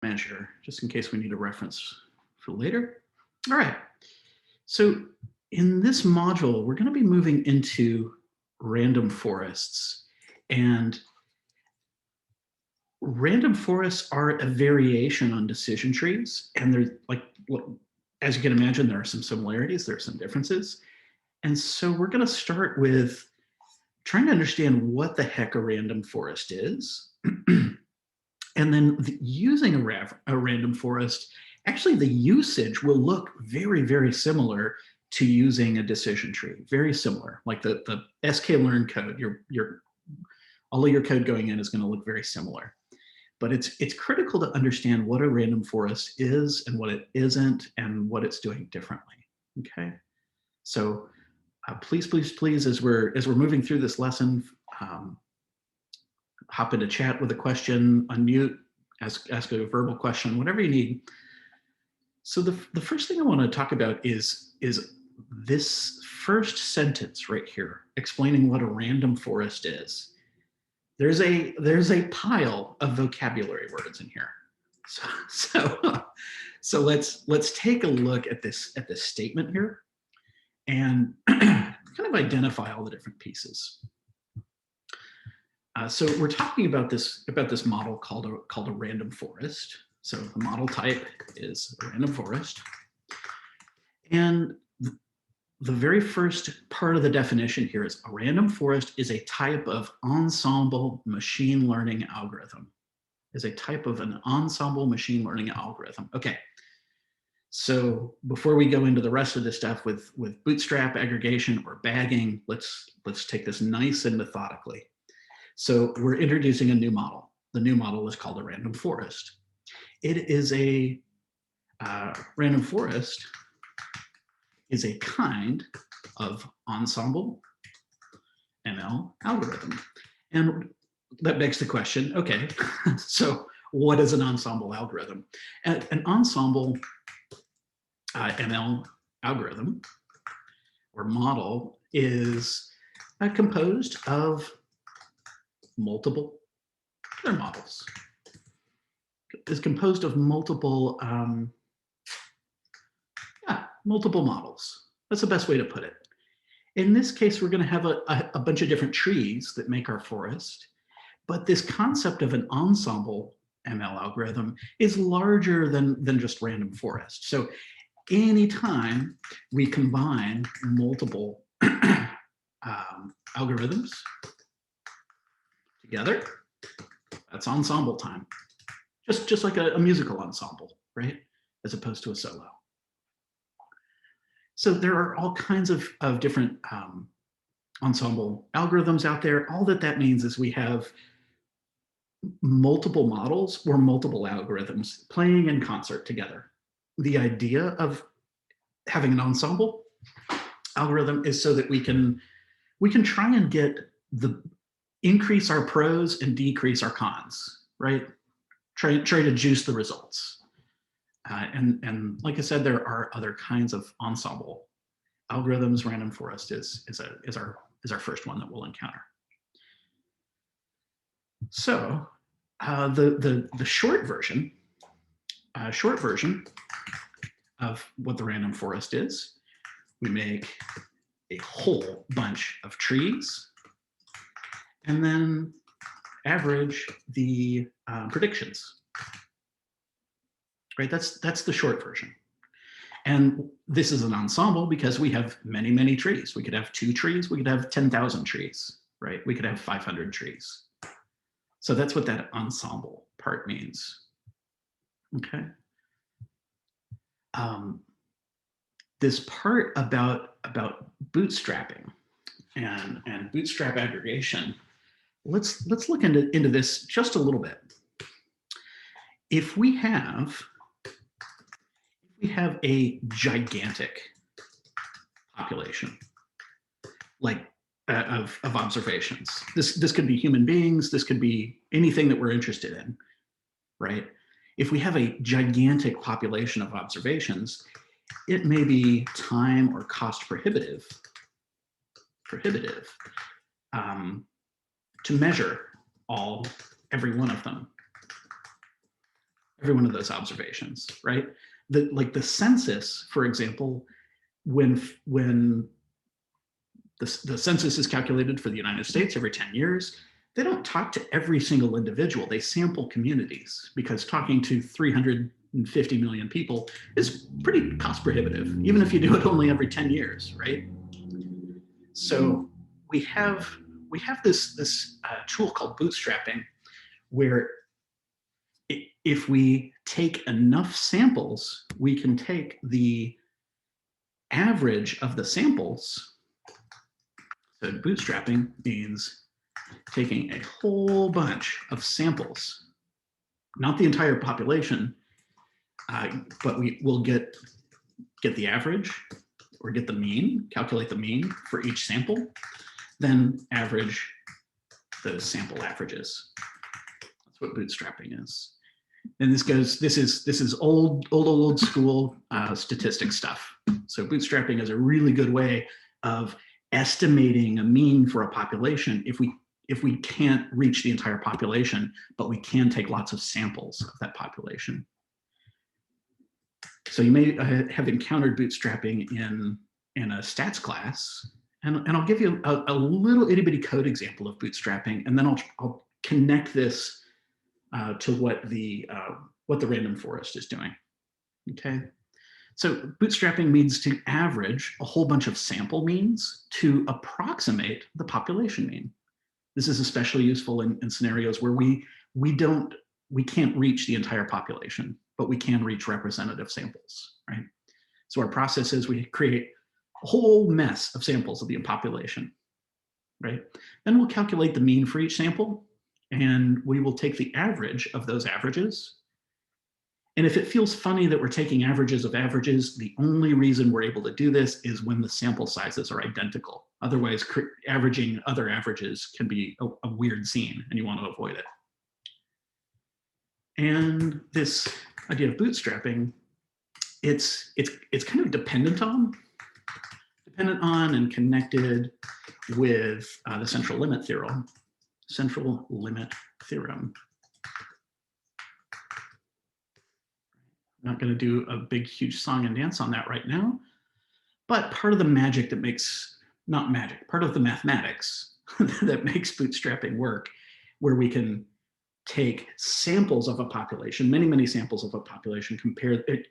measure, just in case we need a reference for later. All right, so in this module, we're going to be moving into random forests. And random forests are a variation on decision trees. And they're like, as you can imagine, there are some similarities, there are some differences. And so we're going to start with trying to understand what the heck a random forest is. And then using a random forest, actually the usage will look very, very similar to using a decision tree, very similar. Like the sklearn code, all of your code going in is going to look very similar. But it's critical to understand what a random forest is and what it isn't and what it's doing differently. Okay, so please, please, please, as we're moving through this lesson, hop into chat with a question, unmute, ask a verbal question, whatever you need. So the first thing I want to talk about is this first sentence right here, explaining what a random forest is. There's a pile of vocabulary words in here. So let's take a look at this statement here and kind of identify all the different pieces. So we're talking about this model called a random forest. So the model type is a random forest. And the very first part of the definition here is a random forest is a type of ensemble machine learning algorithm. Is a type of an ensemble machine learning algorithm. Okay. So before we go into the rest of this stuff with bootstrap aggregation or bagging, let's take this nice and methodically. So we're introducing a new model. The new model is called a random forest. It is a random forest is a kind of ensemble ML algorithm. And that begs the question, okay, so what is an ensemble algorithm? An ensemble ML algorithm or model is composed of multiple other models. Is composed of multiple multiple models. That's the best way to put it. In this case, we're going to have a bunch of different trees that make our forest, but this concept of an ensemble ML algorithm is larger than just random forest. So anytime we combine multiple algorithms together, that's ensemble time. Just like a musical ensemble, right? As opposed to a solo. So there are all kinds of different ensemble algorithms out there. All that means is we have multiple models or multiple algorithms playing in concert together. The idea of having an ensemble algorithm is so that we can try and increase our pros and decrease our cons, right? Try to juice the results. And like I said, there are other kinds of ensemble algorithms. Random forest is our first one that we'll encounter. So the short version of what the random forest is, we make a whole bunch of trees and then average the predictions. Right, that's the short version. And this is an ensemble because we have many, many trees. We could have 2 trees, we could have 10,000 trees, right? We could have 500 trees. So that's what that ensemble part means. Okay. This part about bootstrapping and bootstrap aggregation, let's look into this just a little bit. If we have a gigantic population, like of observations. This could be human beings, this could be anything that we're interested in, right? If we have a gigantic population of observations, it may be time or cost prohibitive to measure every one of them. every one of those observations, right? Like the census, for example, when the census is calculated for the United States every 10 years, they don't talk to every single individual. They sample communities, because talking to 350 million people is pretty cost prohibitive, even if you do it only every 10 years, right? So we have this tool called bootstrapping, where if we take enough samples, we can take the average of the samples. So bootstrapping means taking a whole bunch of samples, not the entire population, but we will get the average, or get the mean, calculate the mean for each sample, then average those sample averages. That's what bootstrapping is. And this is old school statistics stuff. So bootstrapping is a really good way of estimating a mean for a population if we can't reach the entire population, but we can take lots of samples of that population. So you may have encountered bootstrapping in a stats class, and I'll give you a little itty bitty code example of bootstrapping, and then I'll connect this to what the random forest is doing. Okay, so bootstrapping means to average a whole bunch of sample means to approximate the population mean. This is especially useful in scenarios where we can't reach the entire population, but we can reach representative samples, right? So our process is we create a whole mess of samples of the population, right? Then we'll calculate the mean for each sample, and we will take the average of those averages. And if it feels funny that we're taking averages of averages, the only reason we're able to do this is when the sample sizes are identical. Otherwise, averaging other averages can be a weird scene, and you want to avoid it. And this idea of bootstrapping, it's kind of dependent on and connected with the central limit theorem. Central limit theorem. I'm not going to do a big, huge song and dance on that right now, but part of the magic that makes, not magic, part of the mathematics that makes bootstrapping work, where we can take samples of a population, many samples of a population, compare it,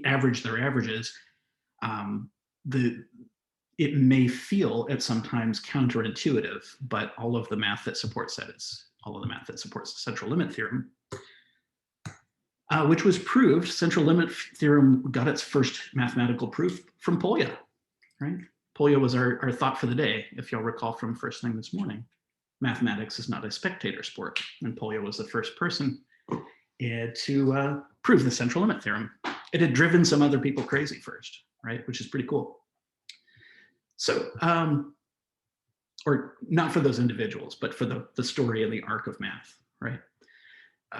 average their averages. It may feel at sometimes counterintuitive, but all of the math that supports that is all of the math that supports the central limit theorem, which was proved. Central limit theorem got its first mathematical proof from Polya, right? Polya was our thought for the day, if you'll recall from first thing this morning. Mathematics is not a spectator sport, and Polya was the first person to prove the central limit theorem. It had driven some other people crazy first, right? Which is pretty cool. So, or not for those individuals, but for the story and the arc of math, right?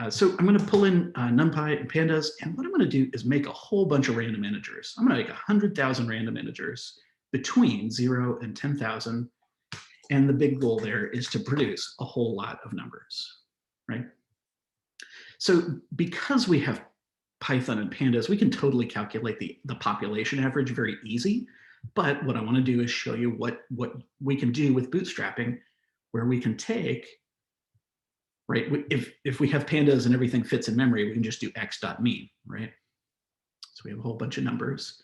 So I'm going to pull in NumPy and pandas, and what I'm going to do is make a whole bunch of random integers. I'm going to make 100,000 random integers between 0 and 10,000, and the big goal there is to produce a whole lot of numbers, right? So because we have Python and pandas, we can totally calculate the population average very easy. But what I want to do is show you what we can do with bootstrapping, where we can take, right, if we have pandas and everything fits in memory, we can just do x.mean, right? So we have a whole bunch of numbers.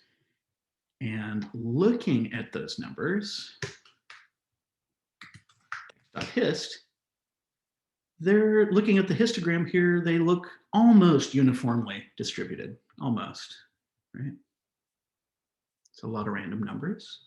And looking at those numbers, x.hist, they're looking at the histogram here, they look almost uniformly distributed, almost, right? It's a lot of random numbers.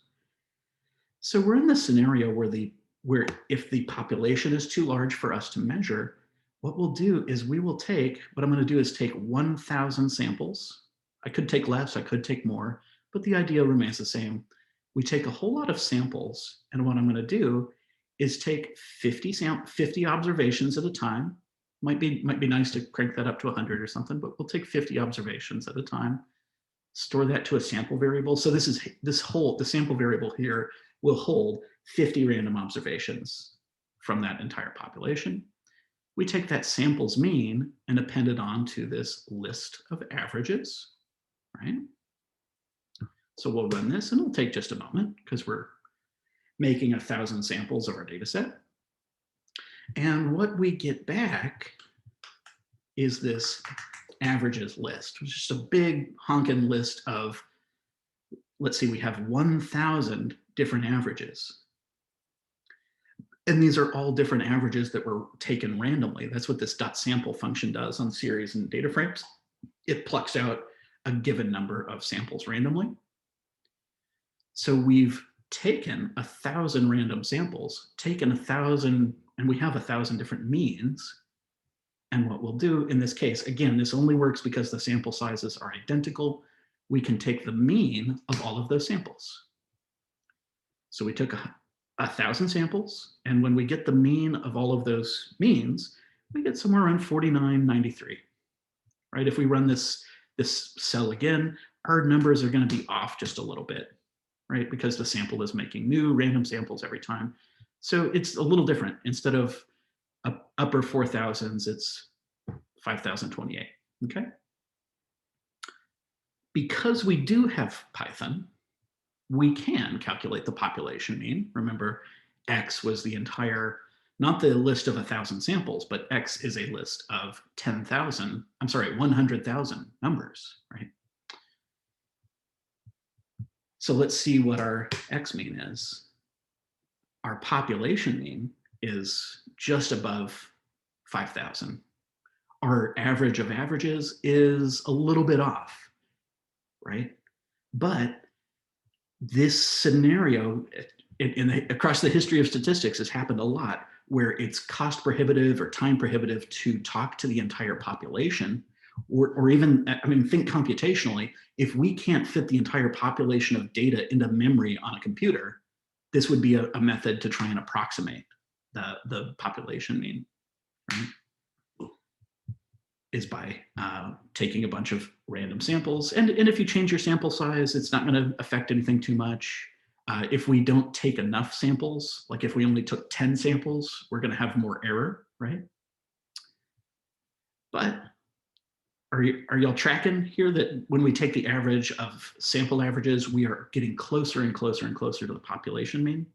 So we're in this scenario where if the population is too large for us to measure, what we'll do is what I'm going to do is take 1,000 samples. I could take less, I could take more, but the idea remains the same. We take a whole lot of samples, and what I'm going to do is take 50 observations at a time. Might be nice to crank that up to 100 or something, but we'll take 50 observations at a time. Store that to a sample variable. So the sample variable here will hold 50 random observations from that entire population. we take that samples mean and append it onto this list of averages, right? So we'll run this, and it'll take just a moment because we're making 1,000 samples of our data set. And what we get back is this averages list, which is just a big honking list of, let's see, we have 1,000 different averages. And these are all different averages that were taken randomly. That's what this .sample function does on series and data frames. It plucks out a given number of samples randomly. So we've taken 1,000 random samples, taken 1,000, and we have 1,000 different means. And what we'll do in this case, again, this only works because the sample sizes are identical. We can take the mean of all of those samples. So we took 1,000 samples, and when we get the mean of all of those means, we get somewhere around 49.93, right? If we run this cell again, our numbers are going to be off just a little bit, right? Because the sample is making new random samples every time. So it's a little different. Instead of upper 4,000s, it's 5,028, okay? Because we do have Python, we can calculate the population mean. Remember, X was the entire, not the list of 1,000 samples, but X is a list of 10,000, I'm sorry, 100,000 numbers, right? So let's see what our X mean is. Our population mean is just above 5,000. Our average of averages is a little bit off, right? But this scenario across the history of statistics has happened a lot, where it's cost prohibitive or time prohibitive to talk to the entire population, or even, I mean, think computationally, if we can't fit the entire population of data into memory on a computer, this would be a method to try and approximate the population mean, right? Is by taking a bunch of random samples. And if you change your sample size, it's not going to affect anything too much. If we don't take enough samples, like if we only took 10 samples, we're going to have more error, right? But are y'all tracking here that when we take the average of sample averages, we are getting closer and closer and closer to the population mean?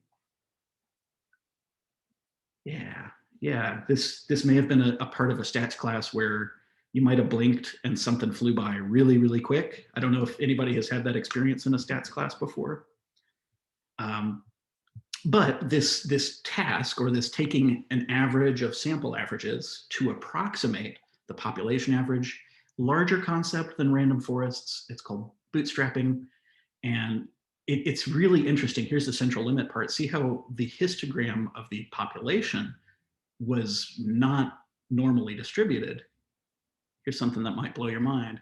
Yeah. This may have been a part of a stats class where you might have blinked and something flew by really, really quick. I don't know if anybody has had that experience in a stats class before. But this task, or this taking an average of sample averages to approximate the population average, larger concept than random forests. It's called bootstrapping. And it's really interesting. Here's the central limit part. See how the histogram of the population was not normally distributed. Here's something that might blow your mind.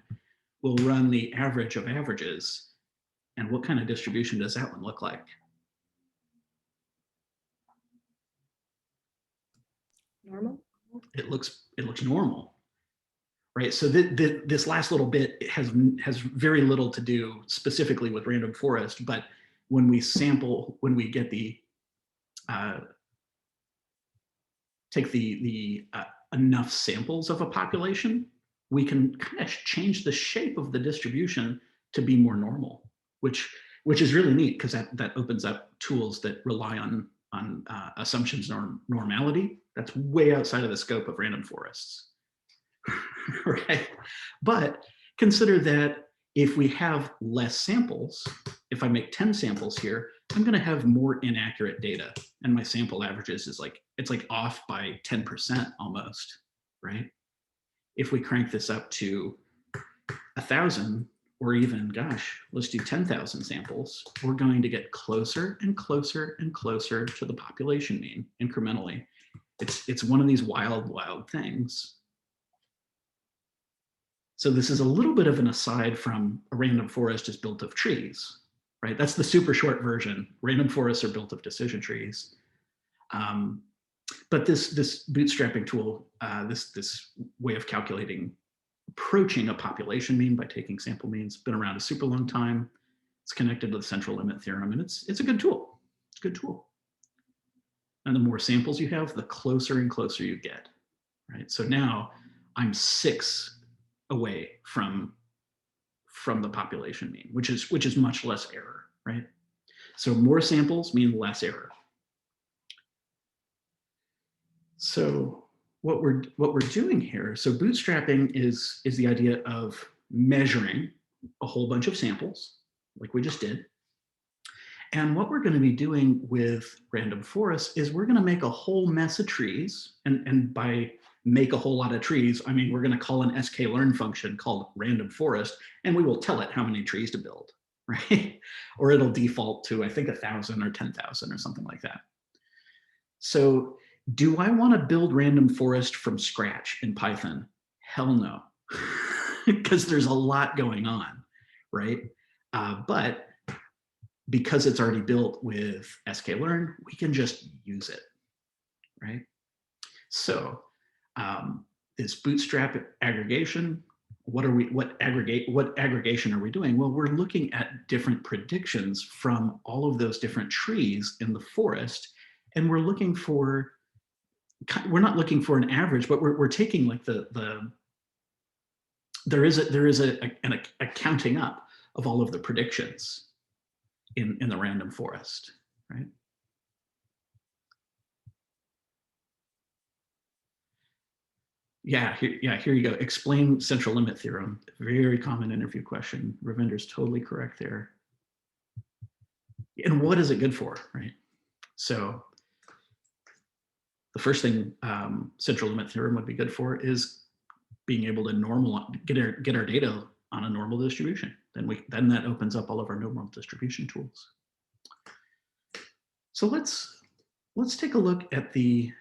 We'll run the average of averages. And what kind of distribution does that one look like? Normal. It looks normal, right? So this last little bit has very little to do specifically with random forest, but when we sample, when we get the take the enough samples of a population, we can kind of change the shape of the distribution to be more normal, which is really neat, because that opens up tools that rely on assumptions and normality. That's way outside of the scope of random forests, right? But consider that if we have less samples, if I make 10 samples here, I'm going to have more inaccurate data, and my sample averages is like, it's like off by 10% almost, right? If we crank this up to 1,000, or even, gosh, let's do 10,000 samples, we're going to get closer and closer and closer to the population mean incrementally. It's one of these wild things. So this is a little bit of an aside from a random forest is built of trees, right? That's the super short version. Random forests are built of decision trees. But this bootstrapping tool, this way of calculating, approaching a population mean by taking sample means, been around a super long time. It's connected to the central limit theorem, and it's a good tool. It's a good tool. And the more samples you have, the closer and closer you get, right? So now I'm 6 away from the population mean, which is much less error, right? So more samples mean less error. So what we're doing here, so bootstrapping is the idea of measuring a whole bunch of samples, like we just did. And what we're going to be doing with random forests is we're going to make a whole mess of trees. And by make a whole lot of trees, I mean, we're going to call an sklearn function called random forest, and we will tell it how many trees to build, right? Or it'll default to, I think, 1,000 or 10,000 or something like that. So do I want to build random forest from scratch in Python? Hell no, because there's a lot going on, right? But because it's already built with sklearn, we can just use it, right? So this bootstrap aggregation, what aggregation are we doing? Well, we're looking at different predictions from all of those different trees in the forest, and we're looking for, we're not looking for an average, but we're taking like there is a counting up of all of the predictions in the random forest, right? Yeah, here you go. Explain central limit theorem. Very common interview question. Ravinder's totally correct there. And what is it good for, right? So the first thing central limit theorem would be good for is being able to get our data on a normal distribution. Then that opens up all of our normal distribution tools. So let's take a look at the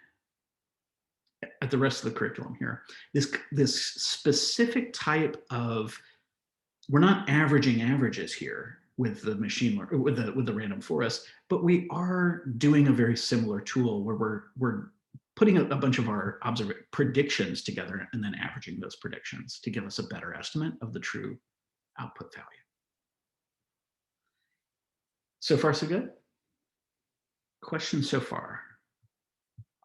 rest of the curriculum here. This specific type of, we're not averaging averages here with the machine learning, with the random forest, but we are doing a very similar tool where we're putting a bunch of our predictions together and then averaging those predictions to give us a better estimate of the true output value. So far, so good? Questions so far?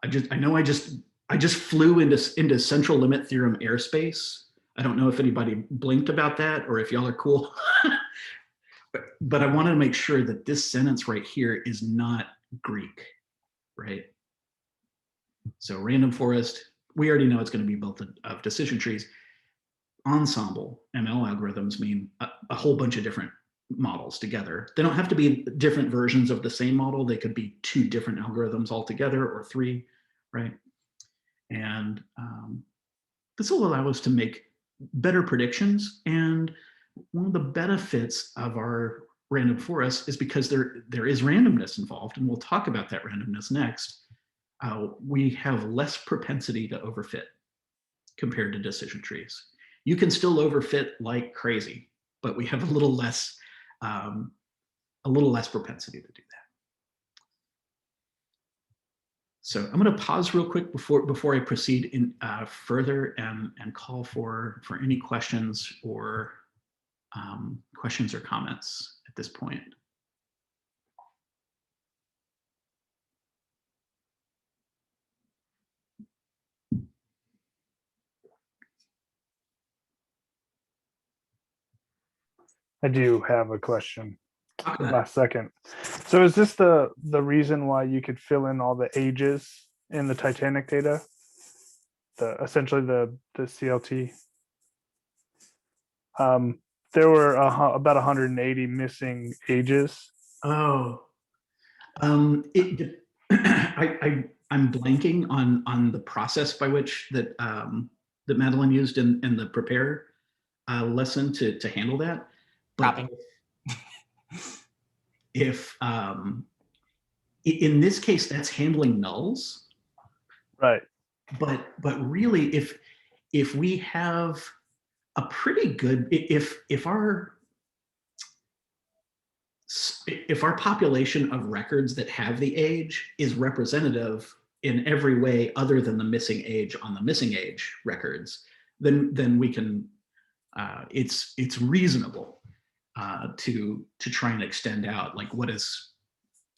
I just flew into central limit theorem airspace. I don't know if anybody blinked about that or if y'all are cool. but I wanted to make sure that this sentence right here is not Greek, right? So random forest, we already know it's going to be built of decision trees. Ensemble ML algorithms mean a whole bunch of different models together. They don't have to be different versions of the same model. They could be 2 different algorithms altogether or 3, right? And this will allow us to make better predictions. And one of the benefits of our random forest is because there is randomness involved, and we'll talk about that randomness next. We have less propensity to overfit compared to decision trees. You can still overfit like crazy, but we have a little less propensity to do that. So I'm going to pause real quick before I proceed in further and call for any questions or comments at this point. I do have a question. Last second. So is this the reason why you could fill in all the ages in the Titanic data? Essentially the CLT. There were about 180 missing ages. Oh, I'm blanking on the process by which that Madeline used in the prepare lesson to handle that. But if in this case that's handling nulls, right? But really, if we have a pretty good, if our population of records that have the age is representative in every way other than the missing age on the missing age records, then we can, it's reasonable to try and extend out, like, what is,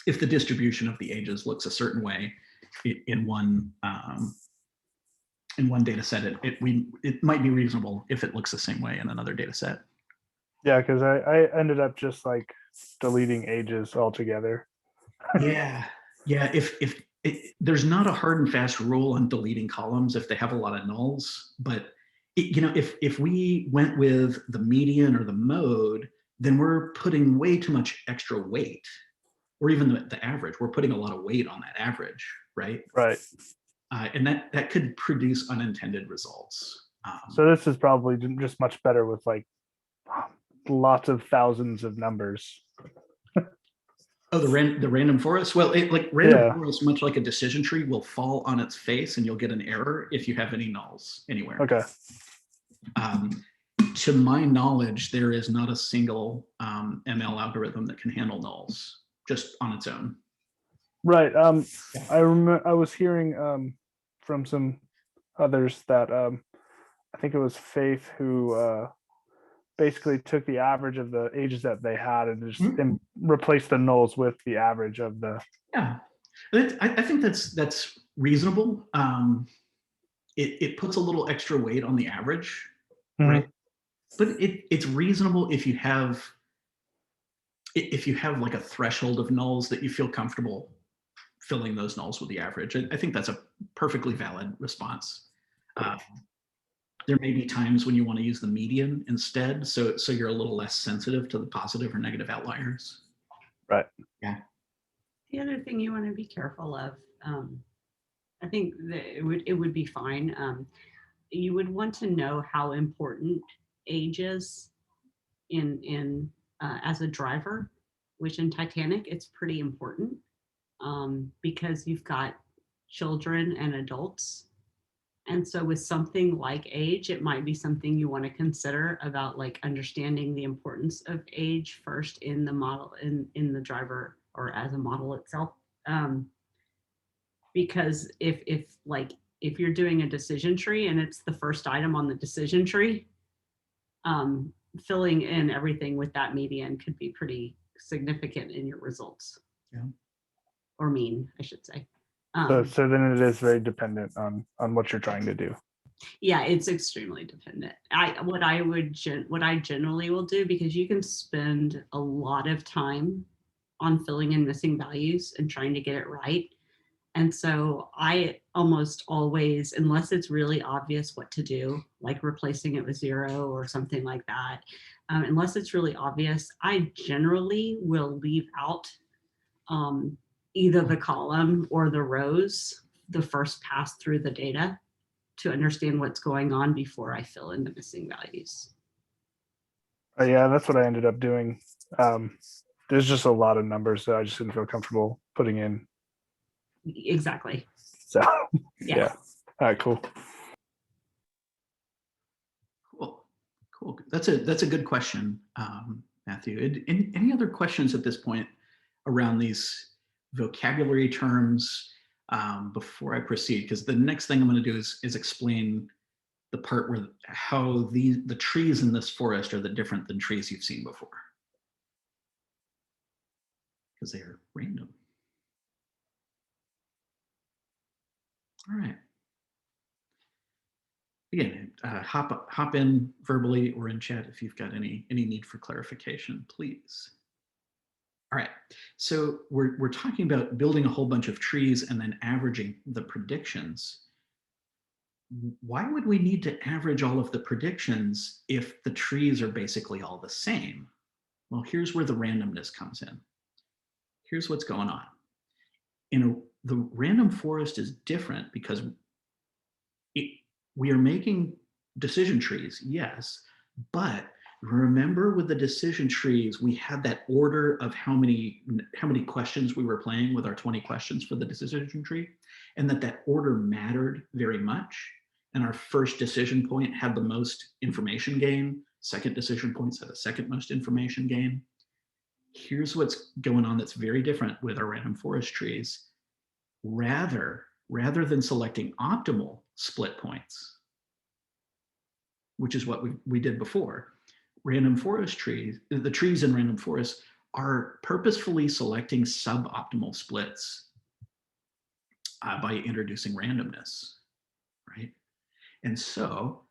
if the distribution of the ages looks a certain way in one in one data set, it might be reasonable if it looks the same way in another data set. Yeah, because I ended up just like deleting ages altogether. Yeah, yeah. There's not a hard and fast rule on deleting columns if they have a lot of nulls, but if we went with the median or the mode, then we're putting way too much extra weight, or even the average. We're putting a lot of weight on that average, right? Right. And that could produce unintended results. So this is probably just much better with like lots of thousands of numbers. Oh, the random forest. Well, random forest, much like a decision tree, will fall on its face, and you'll get an error if you have any nulls anywhere. Okay. To my knowledge, there is not a single ML algorithm that can handle nulls just on its own. Right. I remember I was hearing from some others that I think it was Faith who basically took the average of the ages that they had and just replaced the nulls with the average of the. Yeah, I think that's reasonable. It puts a little extra weight on the average, right? But it's reasonable if you have like a threshold of nulls that you feel comfortable filling those nulls with the average. I think that's a perfectly valid response. There may be times when you want to use the median instead, so you're a little less sensitive to the positive or negative outliers. Right. Yeah. The other thing you want to be careful of, I think that it would be fine. You would want to know how important age is in as a driver, which in Titanic it's pretty important because you've got children and adults. And so with something like age, it might be something you want to consider about like understanding the importance of age first in the model, in the driver or as a model itself. Because if you're doing a decision tree and it's the first item on the decision tree, filling in everything with that median could be pretty significant in your results. Yeah. Or mean, I should say. So then it is very dependent on what you're trying to do. Yeah, it's extremely dependent. What I generally will do, because you can spend a lot of time on filling in missing values and trying to get it right. And so I almost always, unless it's really obvious what to do, like replacing it with 0 or something like that, unless it's really obvious, I generally will leave out either the column or the rows the first pass through the data to understand what's going on before I fill in the missing values. Yeah, that's what I ended up doing. There's just a lot of numbers that I just didn't feel comfortable putting in. Exactly. So yeah. All right, cool. Cool. That's a good question, Matthew. Any other questions at this point around these vocabulary terms before I proceed? Because the next thing I'm going to do is explain the part where how the trees in this forest are different than trees you've seen before, because they are random. All right. Again, hop in verbally or in chat if you've got any need for clarification, please. All right, so we're talking about building a whole bunch of trees and then averaging the predictions. Why would we need to average all of the predictions if the trees are basically all the same? Well, here's where the randomness comes in. Here's what's going on. The random forest is different because we are making decision trees, yes, but remember with the decision trees, we had that order of how many questions we were playing with our 20 questions for the decision tree, and that order mattered very much. And our first decision point had the most information gain. Second decision points had the second most information gain. Here's what's going on that's very different with our random forest trees. Rather than selecting optimal split points, which is what we did before, random forest trees, the trees in random forests are purposefully selecting suboptimal splits by introducing randomness, right? And so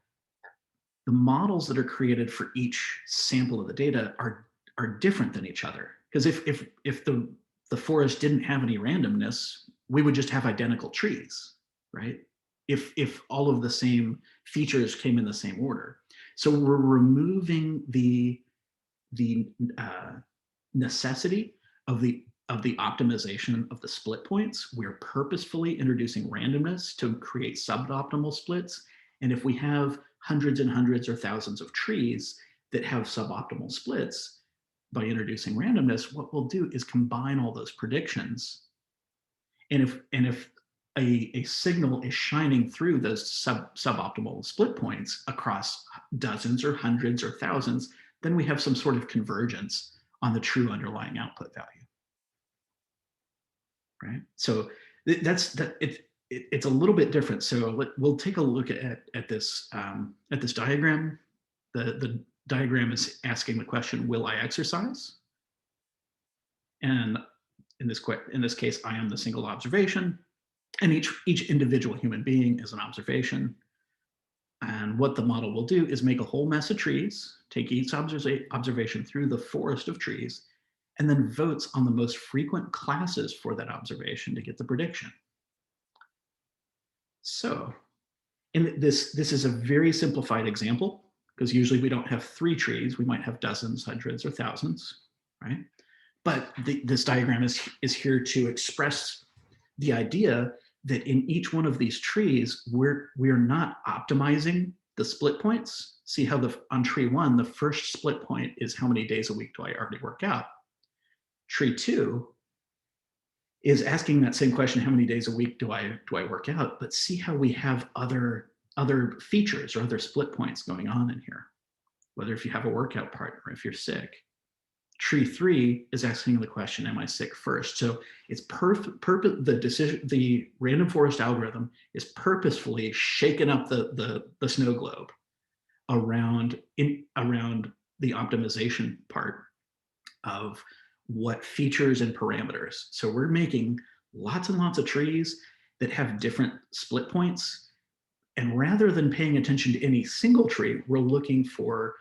the models that are created for each sample of the data are different than each other. Because if the forest didn't have any randomness, we would just have identical trees, right? If all of the same features came in the same order. So we're removing the necessity of the optimization of the split points. We're purposefully introducing randomness to create suboptimal splits. And if we have hundreds and hundreds or thousands of trees that have suboptimal splits, by introducing randomness, what we'll do is combine all those predictions. And if a signal is shining through those suboptimal split points across dozens or hundreds or thousands, then we have some sort of convergence on the true underlying output value. Right? So it's a little bit different. So we'll take a look at this diagram. The diagram is asking the question, will I exercise? And in this case, I am the single observation, and each individual human being is an observation. And what the model will do is make a whole mess of trees, take each observation through the forest of trees, and then votes on the most frequent classes for that observation to get the prediction. So, and this is a very simplified example, because usually we don't have 3 trees, we might have dozens, hundreds, or thousands, right? But this diagram is here to express the idea that in each one of these trees, we're not optimizing the split points. See how on tree 1, the first split point is how many days a week do I already work out? Tree 2 is asking that same question, how many days a week do I work out? But see how we have other features or other split points going on in here, whether if you have a workout partner, if you're sick. Tree 3 is asking the question, am I sick first? So it's the random forest algorithm is purposefully shaking up the snow globe around the optimization part of what features and parameters. So we're making lots and lots of trees that have different split points. And rather than paying attention to any single tree, we're looking for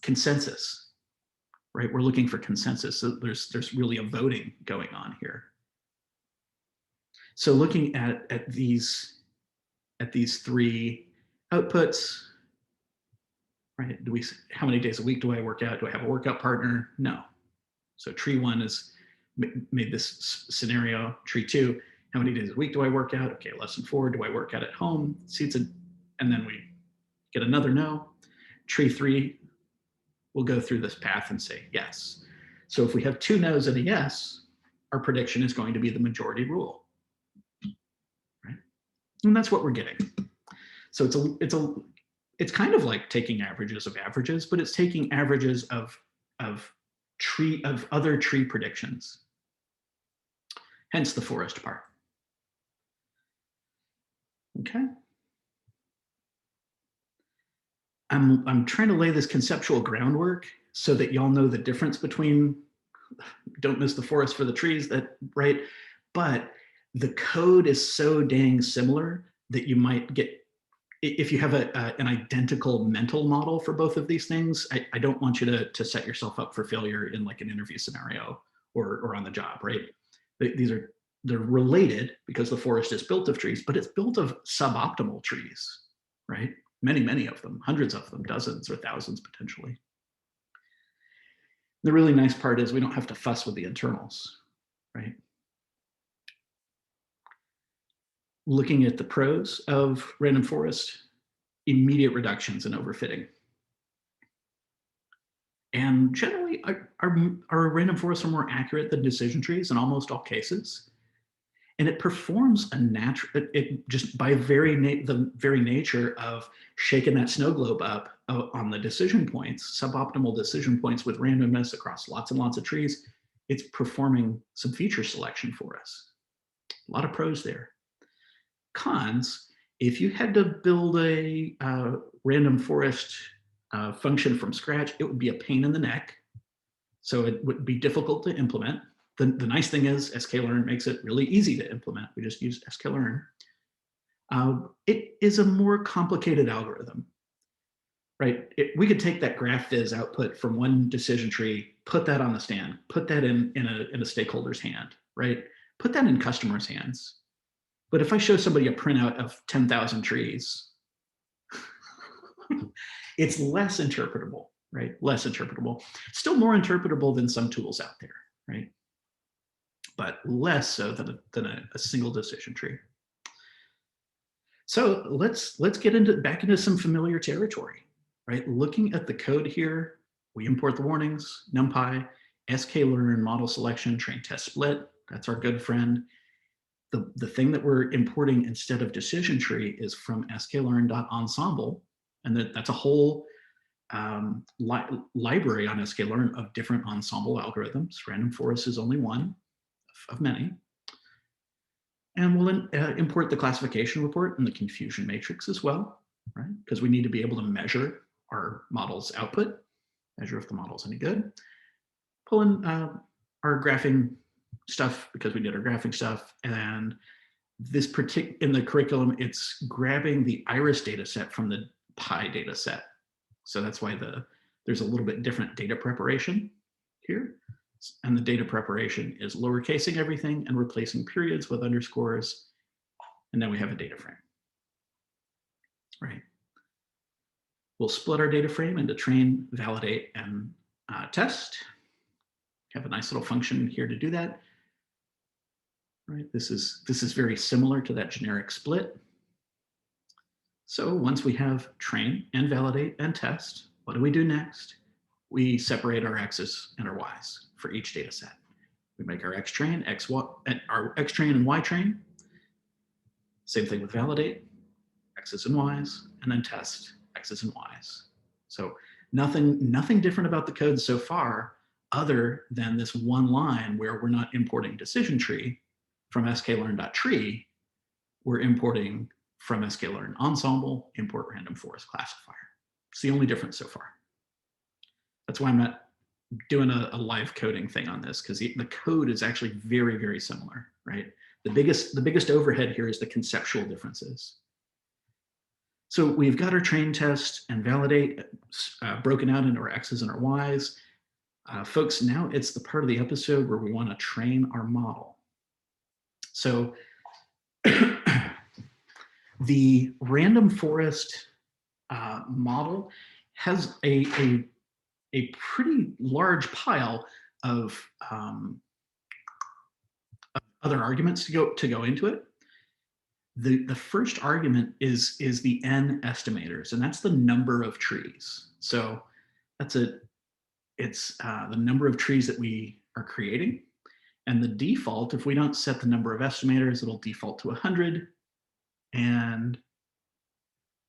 consensus. Right, we're looking for consensus. So there's really a voting going on here. So looking at these 3 outputs, right? How many days a week do I work out? Do I have a workout partner? No. So tree 1 is made this scenario. Tree 2, how many days a week do I work out? Okay, less than 4. Do I work out at home? See, and then we get another no. Tree 3. We'll go through this path and say yes. So if we have 2 no's and a yes, our prediction is going to be the majority rule, right? And that's what we're getting. So it's kind of like taking averages of averages, but it's taking averages of other tree predictions. Hence the forest part. Okay. I'm trying to lay this conceptual groundwork so that y'all know the difference between, don't miss the forest for the trees, right? But the code is so dang similar that you might get, if you have an identical mental model for both of these things, I don't want you to set yourself up for failure in like an interview scenario or on the job, right? They're related because the forest is built of trees, but it's built of suboptimal trees, right? Many of them, hundreds of them, dozens or thousands potentially. The really nice part is we don't have to fuss with the internals, right? Looking at the pros of random forest, immediate reductions in overfitting. And generally, our random forests are more accurate than decision trees in almost all cases. And it performs a natural, just by the very nature of shaking that snow globe up on the decision points, suboptimal decision points with randomness across lots and lots of trees, it's performing some feature selection for us. A lot of pros there. Cons, if you had to build a random forest function from scratch, it would be a pain in the neck. So it would be difficult to implement. The nice thing is sklearn makes it really easy to implement. We just use sklearn. It is a more complicated algorithm, right? We could take that graph viz output from one decision tree, put that on the stand, put that in a stakeholder's hand, right? Put that in customers' hands. But if I show somebody a printout of 10,000 trees, it's less interpretable, right? Less interpretable. Still more interpretable than some tools out there, right? But less so than a single decision tree. So let's get back into some familiar territory, right? Looking at the code here, we import the warnings, NumPy, sklearn, model selection, train test split. That's our good friend. The thing that we're importing instead of decision tree is from sklearn.ensemble, and that's a whole library on sklearn of different ensemble algorithms. Random forest is only one of many. And we'll import the classification report and the confusion matrix as well, right? Because we need to be able to measure our model's output, measure if the model's any good. Pull in our graphing stuff because we did our graphing stuff. And this in the curriculum, it's grabbing the iris data set from the pi data set. So that's why there's a little bit different data preparation here. And the data preparation is lowercasing everything and replacing periods with underscores. And then we have a data frame, right? We'll split our data frame into train, validate, and test. Have a nice little function here to do that. Right, this is very similar to that generic split. So once we have train and validate and test, what do we do next? We separate our x's and our y's for each data set. We make our x train, our x train and y train. Same thing with validate, x's and y's, and then test, x's and y's. So nothing different about the code so far, other than this one line where we're not importing decision tree from sklearn.tree, we're importing from sklearn ensemble, import random forest classifier. It's the only difference so far. That's why I'm not doing a live coding thing on this, because the code is actually very, very similar, right? The biggest overhead here is the conceptual differences. So we've got our train, test, and validate broken out into our x's and our y's. Folks, now it's the part of the episode where we want to train our model. So the random forest model has a pretty large pile of other arguments to go into it. The first argument is the n estimators, and that's the number of trees. So it's the number of trees that we are creating. And the default, if we don't set the number of estimators, it'll default to 100. And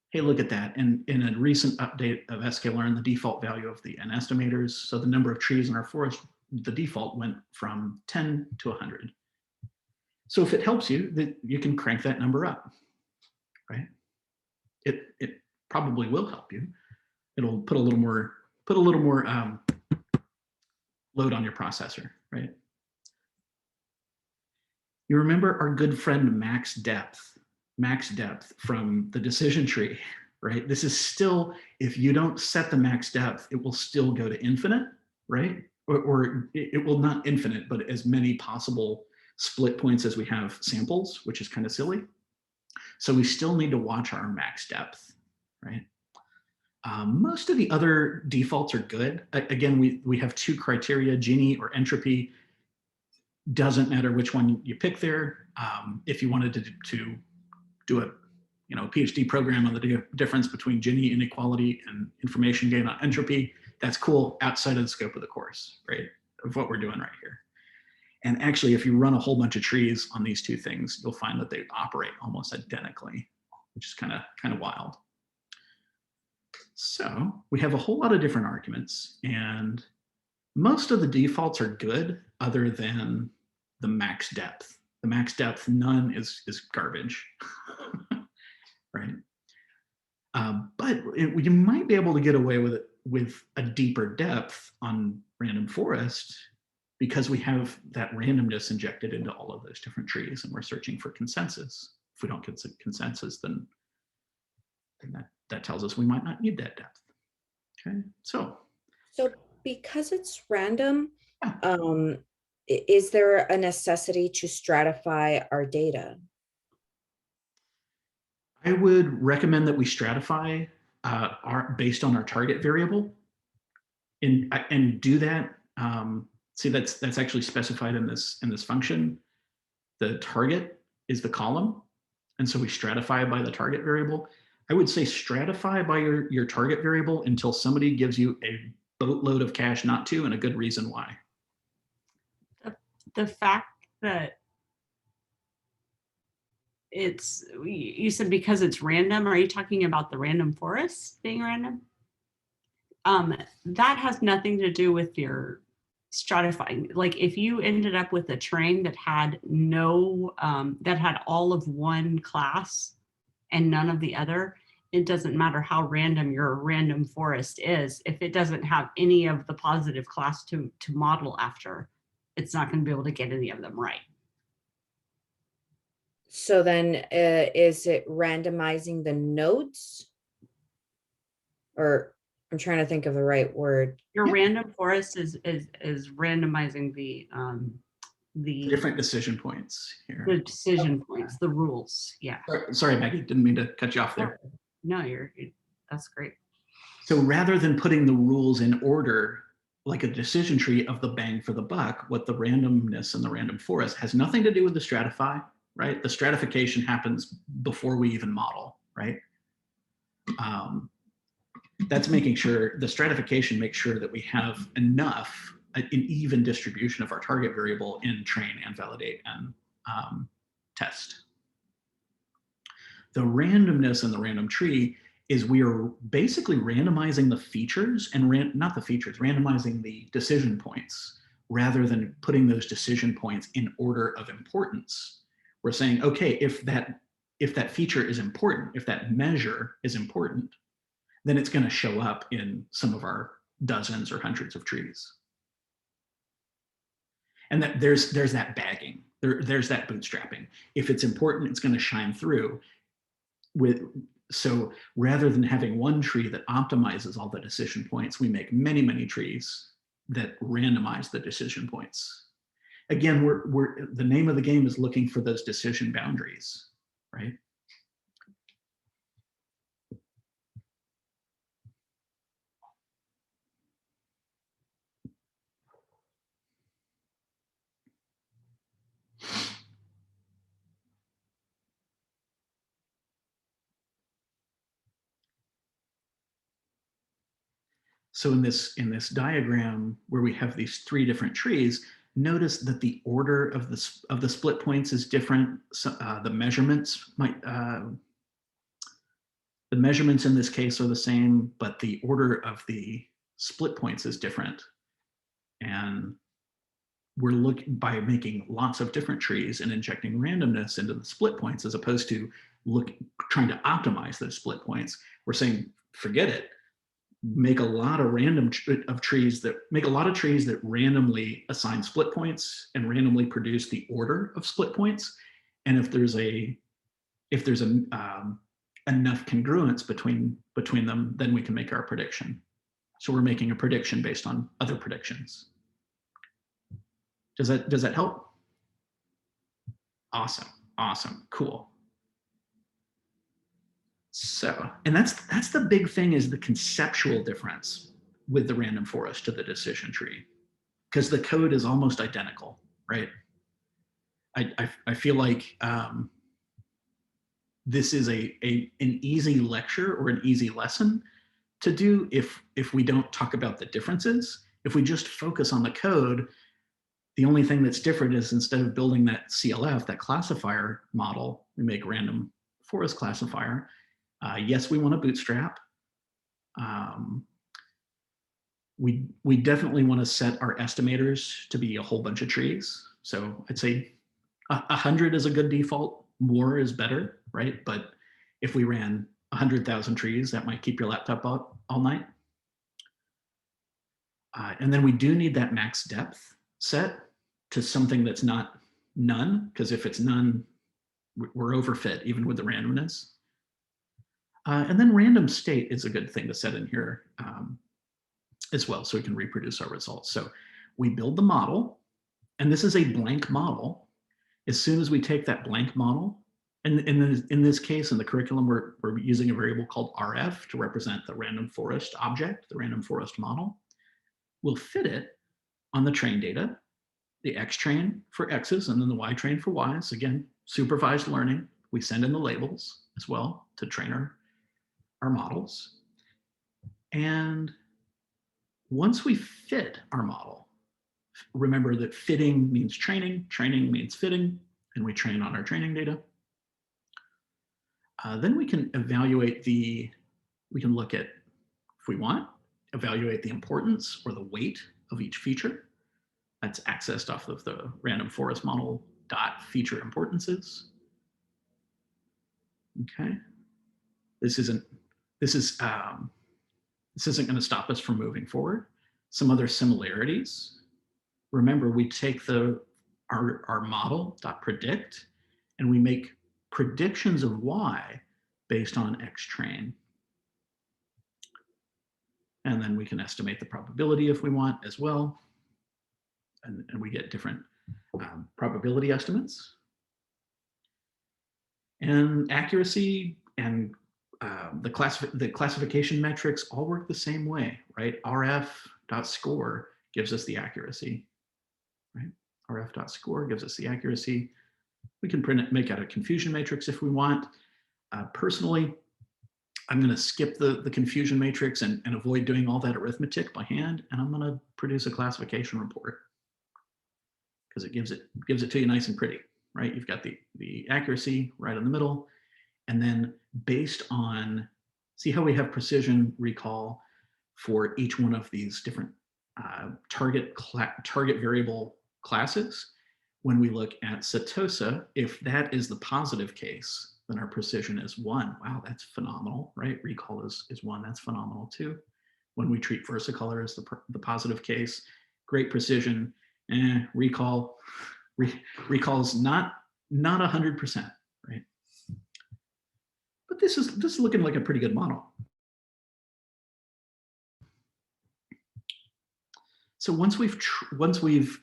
hey, look at that. And in a recent update of sklearn, the default value of the n estimators, so the number of trees in our forest, the default went from 10 to 100. So if it helps you, that you can crank that number up, right? It probably will help you. It'll put a little more load on your processor, right? You remember our good friend max depth from the decision tree, right? This is still, if you don't set the max depth, it will still go to infinite, right? Or it will not infinite, but as many possible split points as we have samples, which is kind of silly. So we still need to watch our max depth, right? Most of the other defaults are good. Again, we have two criteria, Gini or entropy. Doesn't matter which one you pick there. If you wanted to do a PhD program on the difference between Gini inequality and information gain on entropy, that's cool, outside of the scope of the course, right? Of what we're doing right here. And actually, if you run a whole bunch of trees on these two things, you'll find that they operate almost identically, which is kind of wild. So we have a whole lot of different arguments, and most of the defaults are good, other than the max depth. The max depth, none is garbage, right? But you might be able to get away with it with a deeper depth on random forest, because we have that randomness injected into all of those different trees, and we're searching for consensus if we don't get consensus, then that tells us we might not need that depth. Okay, so because it's random, yeah. Is there a necessity to stratify our data? I would recommend that we stratify based on our target variable, and do that. See, that's actually specified in this function. The target is the column, and so we stratify by the target variable. I would say stratify by your target variable until somebody gives you a boatload of cash not to, and a good reason why. The fact that you said because it's random, are you talking about the random forest being random? That has nothing to do with your stratifying. Like if you ended up with a terrain that had that had all of one class and none of the other, it doesn't matter how random your random forest is. If it doesn't have any of the positive class to model after, it's not going to be able to get any of them right. So then is it randomizing the nodes? Or I'm trying to think of the right word. Your random forest is randomizing the Different decision points here. The decision points, the rules. Yeah. Sorry, Maggie, didn't mean to cut you off there. No, that's great. So rather than putting the rules in order, like a decision tree of the bang for the buck, what the randomness and the random forest has nothing to do with the stratify, right? The stratification happens before we even model, right? That's making sure, the stratification makes sure that we have enough, an even distribution of our target variable in train and validate and test. The randomness in the random tree is we are basically randomizing the features and randomizing the decision points rather than putting those decision points in order of importance. We're saying, okay, if that feature is important, if that measure is important, then it's going to show up in some of our dozens or hundreds of trees. And that there's that bagging, there's that bootstrapping. If it's important, it's going to shine through. So rather than having one tree that optimizes all the decision points, we make many, many trees that randomize the decision points. Again, the name of the game is looking for those decision boundaries, right? So in this diagram where we have these three different trees, notice that the order of the split points is different. So, the measurements in this case are the same, but the order of the split points is different. And we're looking, by making lots of different trees and injecting randomness into the split points, as opposed to trying to optimize those split points, we're saying, forget it. Make a lot of trees that randomly assign split points and randomly produce the order of split points. And if there's enough congruence between them, then we can make our prediction. So we're making a prediction based on other predictions. Does that help? Awesome, cool. So, and that's the big thing, is the conceptual difference with the random forest to the decision tree, because the code is almost identical, right? I feel like this is an easy lecture or an easy lesson to do if we don't talk about the differences. If we just focus on the code, the only thing that's different is instead of building that CLF, that classifier model, we make random forest classifier. Yes, we want to bootstrap. We definitely want to set our estimators to be a whole bunch of trees. So I'd say 100 is a good default. More is better, right? But if we ran 100,000 trees, that might keep your laptop up all night. And then we do need that max depth set to something that's not none, because if it's none, we're overfit even with the randomness. And then random state is a good thing to set in here as well, so we can reproduce our results. So we build the model, and this is a blank model. As soon as we take that blank model, and in this case, in the curriculum, we're using a variable called RF to represent the random forest object, the random forest model. We'll fit it on the train data, the X train for X's, and then the Y train for Y's. Again, supervised learning. We send in the labels as well to train our models. And once we fit our model, remember that fitting means training, training means fitting, and we train on our training data. Then we can evaluate we can look at, if we want, evaluate the importance or the weight of each feature. That's accessed off of the random forest model dot feature importances. Okay, this isn't going to stop us from moving forward. Some other similarities. Remember, we take our model dot predict, and we make predictions of Y based on X train. And then we can estimate the probability if we want as well. And we get different probability estimates. And accuracy and the classification metrics all work the same way, right? RF.score gives us the accuracy, right? RF.score gives us the accuracy. We can make out a confusion matrix if we want. Personally, I'm going to skip the confusion matrix and avoid doing all that arithmetic by hand, and I'm going to produce a classification report because it gives it to you nice and pretty, right? You've got the accuracy right in the middle, and then based on, see how we have precision recall for each one of these different target variable classes. When we look at Setosa, if that is the positive case, then our precision is 1. Wow, that's phenomenal, right? Recall is 1, that's phenomenal too. When we treat versicolor as the positive case, great precision. Recall is not 100%, right? But this is looking like a pretty good model. So once we've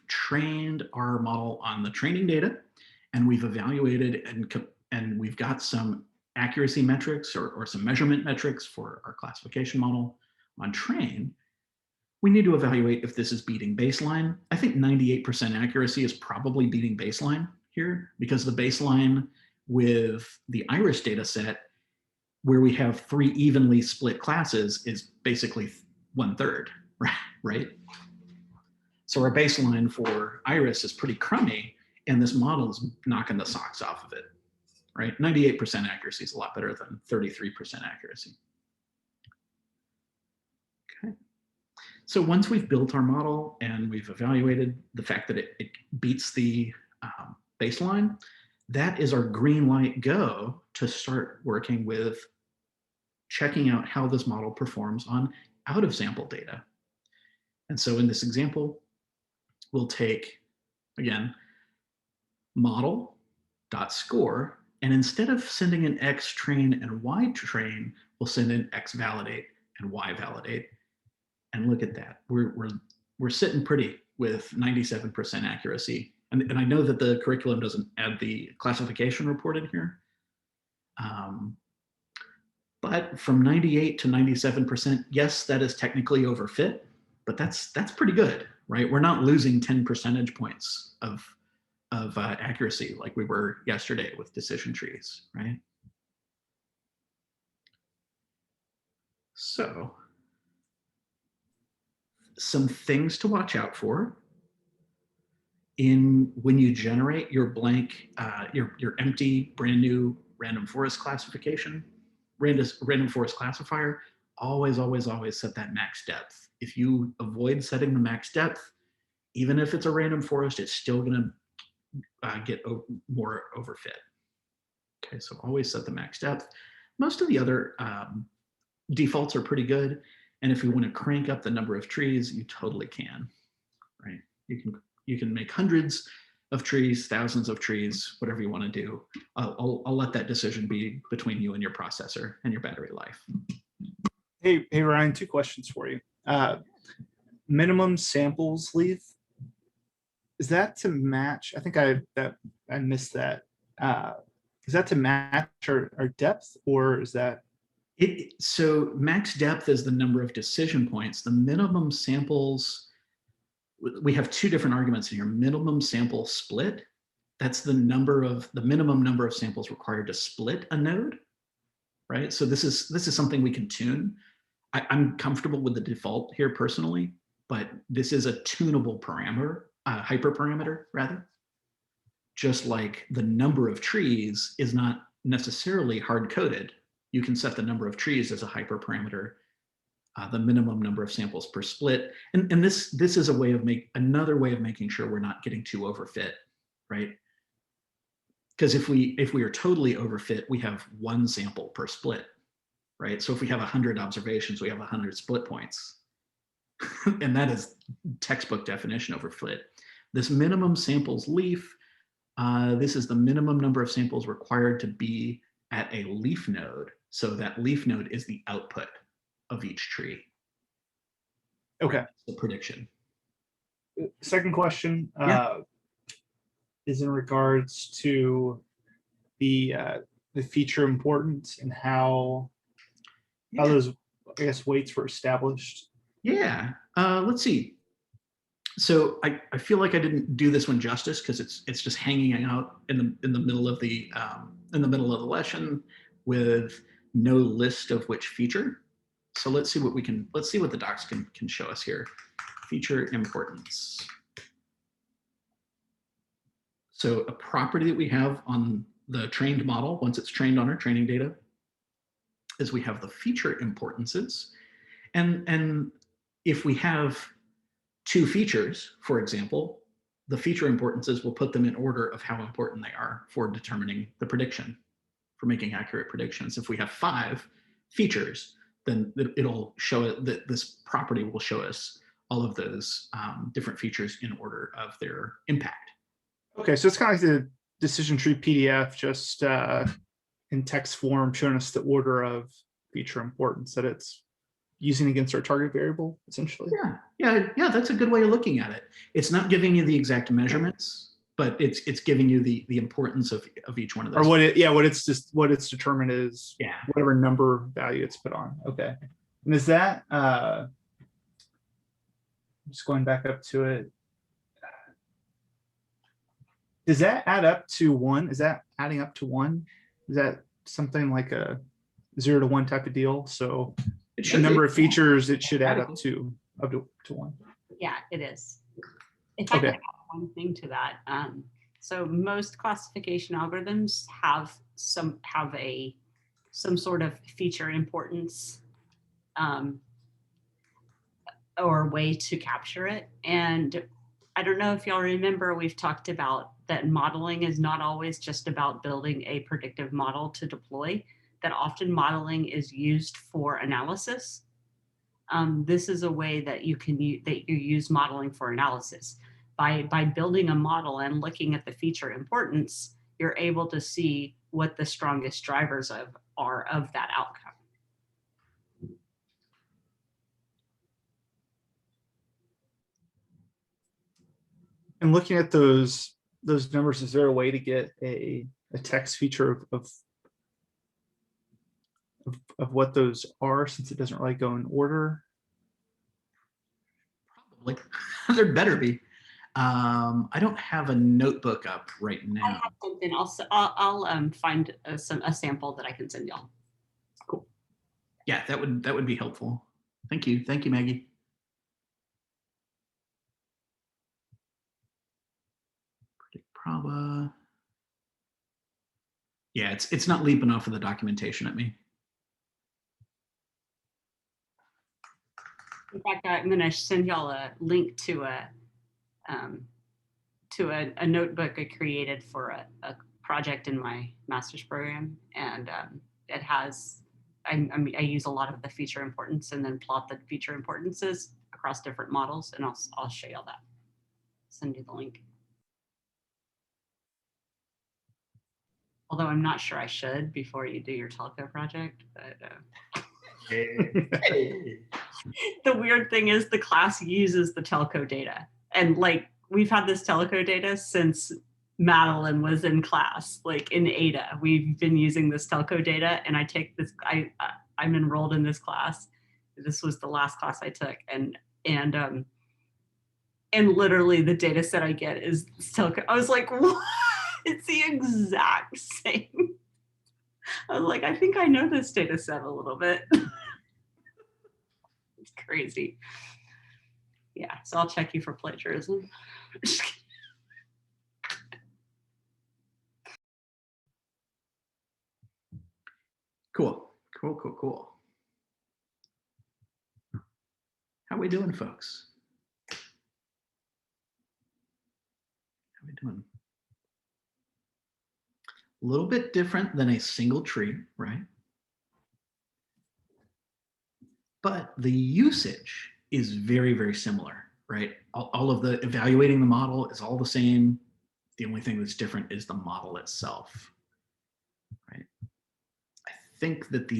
trained our model on the training data, and we've evaluated and we've got some accuracy metrics or some measurement metrics for our classification model on train, we need to evaluate if this is beating baseline. I think 98% accuracy is probably beating baseline here, because the baseline with the iris data set, where we have 3 evenly split classes, is basically 1/3, right? So our baseline for iris is pretty crummy, and this model is knocking the socks off of it, right? 98% accuracy is a lot better than 33% accuracy. Okay. So once we've built our model and we've evaluated the fact that it beats the baseline, that is our green light go to start working with checking out how this model performs on out of sample data. And so in this example, we'll take, again, model.score, and instead of sending in X train and Y train, we'll send in X validate and Y validate. And look at that. We're sitting pretty with 97% accuracy. And I know that the curriculum doesn't add the classification report in here. But from 98 to 97%, yes, that is technically overfit, but that's pretty good, right? We're not losing 10 percentage points of accuracy like we were yesterday with decision trees, right? So some things to watch out for when you generate your blank, your empty, brand new random forest classification, random forest classifier. Always set that max depth. If you avoid setting the max depth, even if it's a random forest, it's still going to get more overfit. Okay, so always set the max depth. Most of the other defaults are pretty good, and if you want to crank up the number of trees, you totally can. Right? You can make hundreds of trees, thousands of trees, whatever you want to do. I'll let that decision be between you and your processor and your battery life. Hey, Ryan, 2 questions for you. Minimum samples leaf. Is that to match? I think I missed that. Is that to match our depth, or is that? So max depth is the number of decision points. The minimum samples, we have 2 different arguments in here. Minimum sample split, that's the minimum number of samples required to split a node, right? So this is something we can tune. I'm comfortable with the default here personally, but this is a tunable parameter, hyperparameter rather. Just like the number of trees is not necessarily hard-coded. You can set the number of trees as a hyperparameter, the minimum number of samples per split. And this is another way of making sure we're not getting too overfit, right? Because if we are totally overfit, we have 1 sample per split, right? So if we have 100 observations, we have 100 split points. And that is textbook definition overfit. This minimum samples leaf, this is the minimum number of samples required to be at a leaf node. So that leaf node is the output of each tree. Okay. That's the prediction. Second question Yeah. is in regards to the feature importance and how those, I guess, weights were established. Yeah. Let's see. So I feel like I didn't do this one justice because it's just hanging out in the middle of the lesson with no list of which feature. So let's see what the docs can show us here. Feature importance. So a property that we have on the trained model, once it's trained on our training data, is we have the feature importances. And if we have 2 features, for example, the feature importances will put them in order of how important they are for determining the prediction, for making accurate predictions. If we have 5 features, then it'll show it that this property will show us all of those different features in order of their impact. Okay, so it's kind of like the decision tree PDF, just in text form, showing us the order of feature importance that it's using against our target variable, essentially. Yeah, that's a good way of looking at it. It's not giving you the exact measurements, but it's giving you the importance of each one of those. Or what it's determined is whatever number value it's put on. Okay. And is that just going back up to it? Does that add up to 1? Is that adding up to 1? Is that something like a 0 to 1 type of deal? So the number of features, it should add up to 1. Yeah, it is. If I could add one thing to that, so most classification algorithms have some sort of feature importance or way to capture it. And I don't know if y'all remember, we've talked about that modeling is not always just about building a predictive model to deploy, that often modeling is used for analysis. This is a way that you use modeling for analysis. By building a model and looking at the feature importance, you're able to see what the strongest drivers are of that outcome. And looking at those numbers, is there a way to get a text feature of what those are, since it doesn't really go in order? Probably. There better be. I don't have a notebook up right now. I have something. I'll find a sample that I can send y'all. Cool. Yeah, that would be helpful. Thank you, Maggie. Predict proba. Yeah, it's not leaping off of the documentation at me. In fact, I'm going to send y'all a link to a notebook I created for a project in my master's program, and it has I use a lot of the feature importance and then plot the feature importances across different models, and I'll show y'all that. Send you the link. Although I'm not sure I should before you do your telco project, but the weird thing is the class uses the telco data. And like, we've had this telco data since Madeline was in class, like in Ada, we've been using this telco data, and I take this, I'm enrolled in this class. This was the last class I took, and literally the data set I get is telco. I was like, what? It's the exact same. I was like, I think I know this data set a little bit. It's crazy. Yeah, so I'll check you for plagiarism. Just kidding. Cool. How we doing, folks? How we doing? A little bit different than a single tree, right? But the usage is very, very similar, right? All of the evaluating the model is all the same. The only thing that's different is the model itself, right? I think that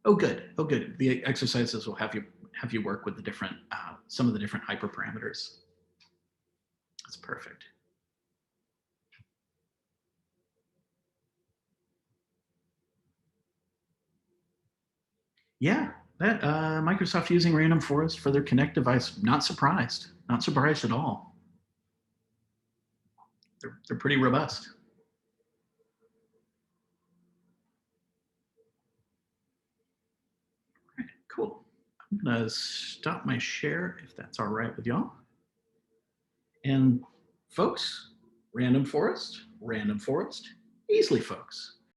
oh good, the exercises will have you work with the different some of the different hyperparameters. That's perfect. Yeah, that Microsoft using Random Forest for their Connect device. Not surprised at all. They're pretty robust. All right, cool. I'm gonna stop my share if that's all right with y'all. And folks, Random Forest, easily folks.